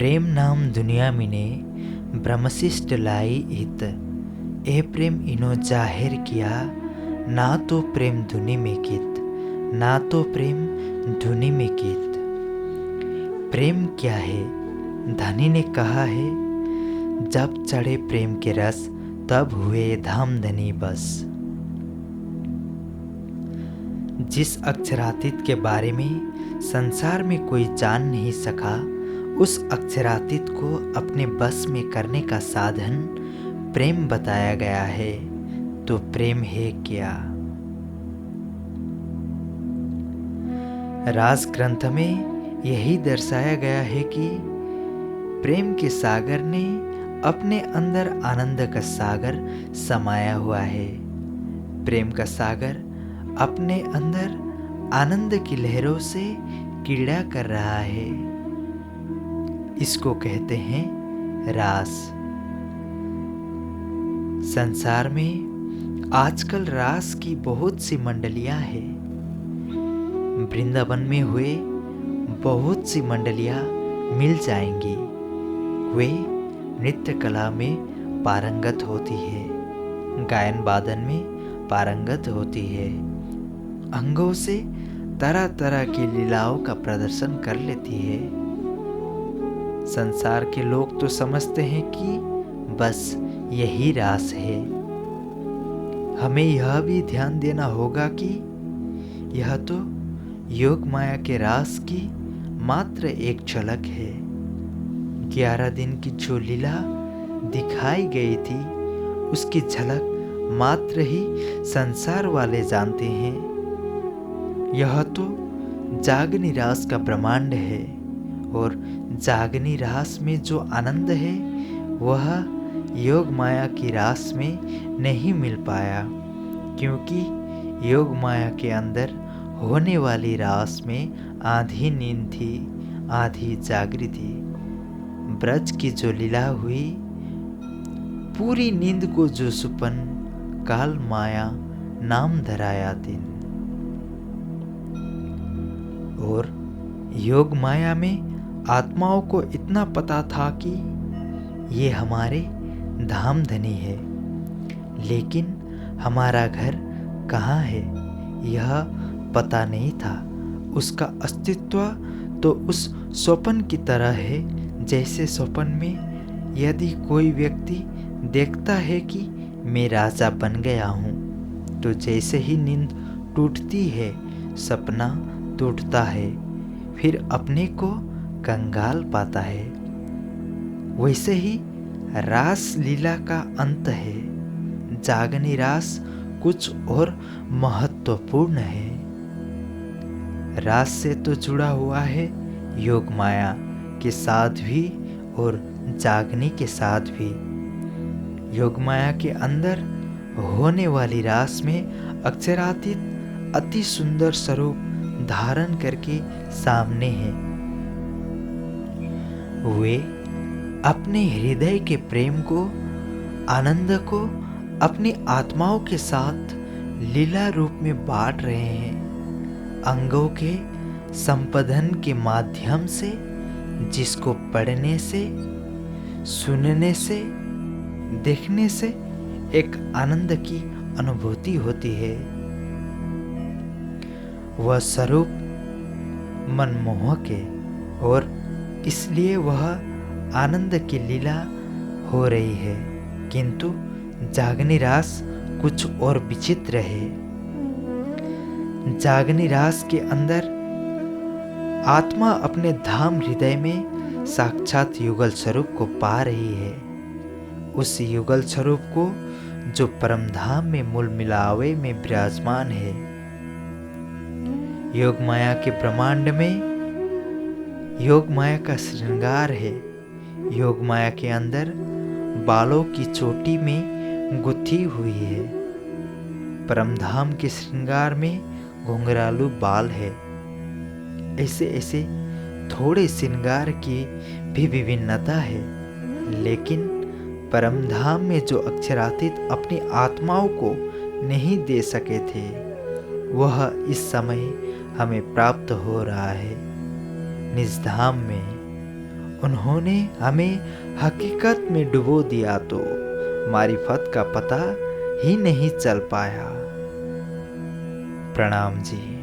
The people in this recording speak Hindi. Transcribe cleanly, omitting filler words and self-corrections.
प्रेम नाम दुनिया मिने ब्रह्मशिष्ट लाई हित। ए प्रेम इनो जाहिर किया, ना तो प्रेम धुनि में कित, ना तो प्रेम धुनि में कित। प्रेम क्या है? धनी ने कहा है, जब चढ़े प्रेम के रस तब हुए धाम धनी बस। जिस अक्षरातीत के बारे में संसार में कोई जान नहीं सका, उस अक्षरातीत को अपने बस में करने का साधन प्रेम बताया गया है। तो प्रेम है क्या? राज ग्रंथ में यही दर्शाया गया है कि प्रेम के सागर ने अपने अंदर आनंद का सागर समाया हुआ है। प्रेम का सागर अपने अंदर आनंद की लहरों से क्रीड़ा कर रहा है। इसको कहते हैं रास। संसार में आजकल रास की बहुत सी मंडलियां हैं। वृंदावन में हुए बहुत सी मंडलियां मिल जाएंगी। वे नृत्य कला में पारंगत होती है, गायन वादन में पारंगत होती है, अंगों से तरह तरह की लीलाओं का प्रदर्शन कर लेती है। संसार के लोग तो समझते हैं कि बस यही रास है। हमें यह भी ध्यान देना होगा कि यह तो योग माया के रास की मात्र एक झलक है। 11 दिन की जो लीला दिखाई गई थी, उसकी झलक मात्र ही संसार वाले जानते हैं। यह तो जागनी रास का ब्रह्मांड है, और जागनी रास में जो आनंद है वह योग माया की रास में नहीं मिल पाया, क्योंकि योग माया के अंदर होने वाली रास में आधी नींद थी, आधी जागृति थी। ब्रज की जो लीला हुई, पूरी नींद को जो सुपन काल माया नाम धराया दिन। और योग माया में आत्माओं को इतना पता था कि ये हमारे धाम धनी है, लेकिन हमारा घर कहाँ है यह पता नहीं था। उसका अस्तित्व तो उस स्वप्न की तरह है, जैसे स्वप्न में यदि कोई व्यक्ति देखता है कि मैं राजा बन गया हूँ, तो जैसे ही नींद टूटती है, सपना टूटता है, फिर अपने को कंगाल पाता है। वैसे ही रास लीला का अंत है। जागनी रास कुछ और महत्वपूर्ण है। रास से तो जुड़ा हुआ है योग माया के साथ भी और जागनी के साथ भी। योग माया के अंदर होने वाली रास में अक्षरातीत अति सुंदर स्वरूप धारण करके सामने है। वे अपने हृदय के प्रेम को, आनंद को अपनी आत्माओं के साथ लीला रूप में बांट रहे हैं। अंगों के संपदन के माध्यम से, जिसको पढ़ने से, सुनने से, देखने से एक आनंद की अनुभूति होती है। वह स्वरूप मनमोहक है, और इसलिए वह आनंद की लीला हो रही है। किंतु जागनी रास कुछ और विचित्र है। जागनी रास के अंदर आत्मा अपने धाम हृदय में साक्षात युगल स्वरूप को पा रही है। उस युगल स्वरूप को जो परम धाम में मूल मिलावे में विराजमान है। योग माया के ब्रह्मांड में योग माया का श्रृंगार है। योग माया के अंदर बालों की चोटी में गुथी हुई है। परमधाम के श्रृंगार में घुंघरालू बाल है। ऐसे ऐसे थोड़े श्रृंगार की भी विभिन्नता है, लेकिन परमधाम में जो अक्षरातीत अपनी आत्माओं को नहीं दे सके थे, वह इस समय हमें प्राप्त हो रहा है निज धाम में। उन्होंने हमें हकीकत में डुबो दिया तो मारिफत का पता ही नहीं चल पाया। प्रणाम जी।